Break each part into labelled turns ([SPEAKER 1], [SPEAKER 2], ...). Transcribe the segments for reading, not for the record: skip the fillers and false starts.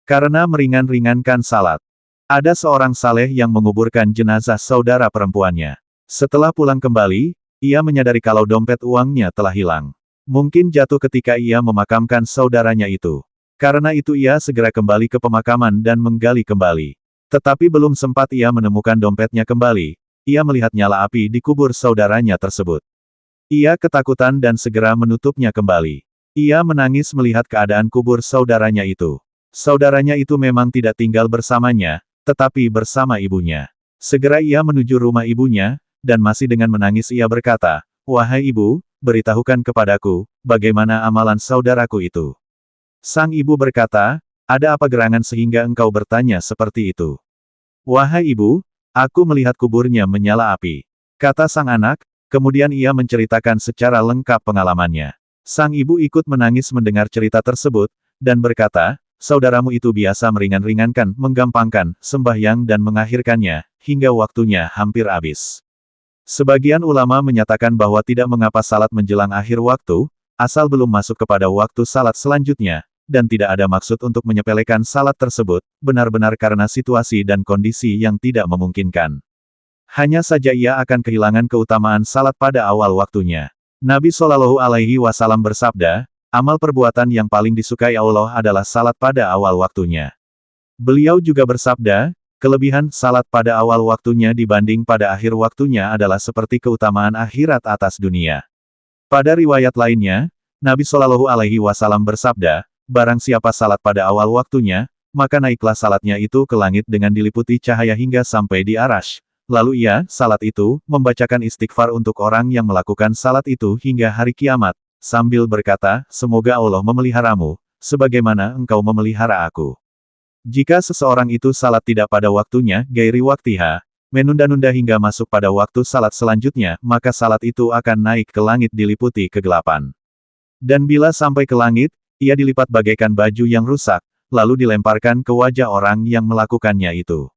[SPEAKER 1] Karena meringan-ringankan salat. Ada seorang saleh yang menguburkan jenazah saudara perempuannya. Setelah pulang kembali, ia menyadari kalau dompet uangnya telah hilang. Mungkin jatuh ketika ia memakamkan saudaranya itu. Karena itu ia segera kembali ke pemakaman dan menggali kembali. Tetapi belum sempat ia menemukan dompetnya kembali, ia melihat nyala api di kubur saudaranya tersebut. Ia ketakutan dan segera menutupnya kembali. Ia menangis melihat keadaan kubur saudaranya itu. Saudaranya itu memang tidak tinggal bersamanya, tetapi bersama ibunya. Segera ia menuju rumah ibunya, dan masih dengan menangis ia berkata, "Wahai ibu, beritahukan kepadaku, bagaimana amalan saudaraku itu?" Sang ibu berkata, "Ada apa gerangan sehingga engkau bertanya seperti itu?" "Wahai ibu, aku melihat kuburnya menyala api," kata sang anak, kemudian ia menceritakan secara lengkap pengalamannya. Sang ibu ikut menangis mendengar cerita tersebut, dan berkata, "Saudaramu itu biasa meringan-ringankan, menggampangkan, sembahyang dan mengakhirkannya, hingga waktunya hampir habis." Sebagian ulama menyatakan bahwa tidak mengapa salat menjelang akhir waktu, asal belum masuk kepada waktu salat selanjutnya, dan tidak ada maksud untuk menyepelekan salat tersebut, benar-benar karena situasi dan kondisi yang tidak memungkinkan. Hanya saja ia akan kehilangan keutamaan salat pada awal waktunya. Nabi Shallallahu Alaihi Wasallam bersabda, amal perbuatan yang paling disukai Allah adalah salat pada awal waktunya. Beliau juga bersabda, kelebihan salat pada awal waktunya dibanding pada akhir waktunya adalah seperti keutamaan akhirat atas dunia. Pada riwayat lainnya, Nabi Shallallahu Alaihi Wasallam bersabda, barang siapa salat pada awal waktunya, maka naiklah salatnya itu ke langit dengan diliputi cahaya hingga sampai di arash. Lalu ia, salat itu, membacakan istighfar untuk orang yang melakukan salat itu hingga hari kiamat, sambil berkata, semoga Allah memeliharamu, sebagaimana engkau memelihara aku. Jika seseorang itu salat tidak pada waktunya, gairi waktiha, menunda-nunda hingga masuk pada waktu salat selanjutnya, maka salat itu akan naik ke langit diliputi kegelapan. Dan bila sampai ke langit, ia dilipat bagaikan baju yang rusak, lalu dilemparkan ke wajah orang yang melakukannya itu.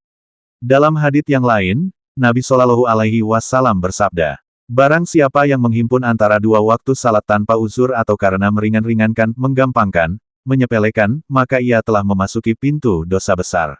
[SPEAKER 1] Dalam hadits yang lain, Nabi Shallallahu Alaihi Wasallam bersabda, barang siapa yang menghimpun antara dua waktu salat tanpa uzur atau karena meringan-ringankan, menggampangkan, menyepelekan, maka ia telah memasuki pintu dosa besar.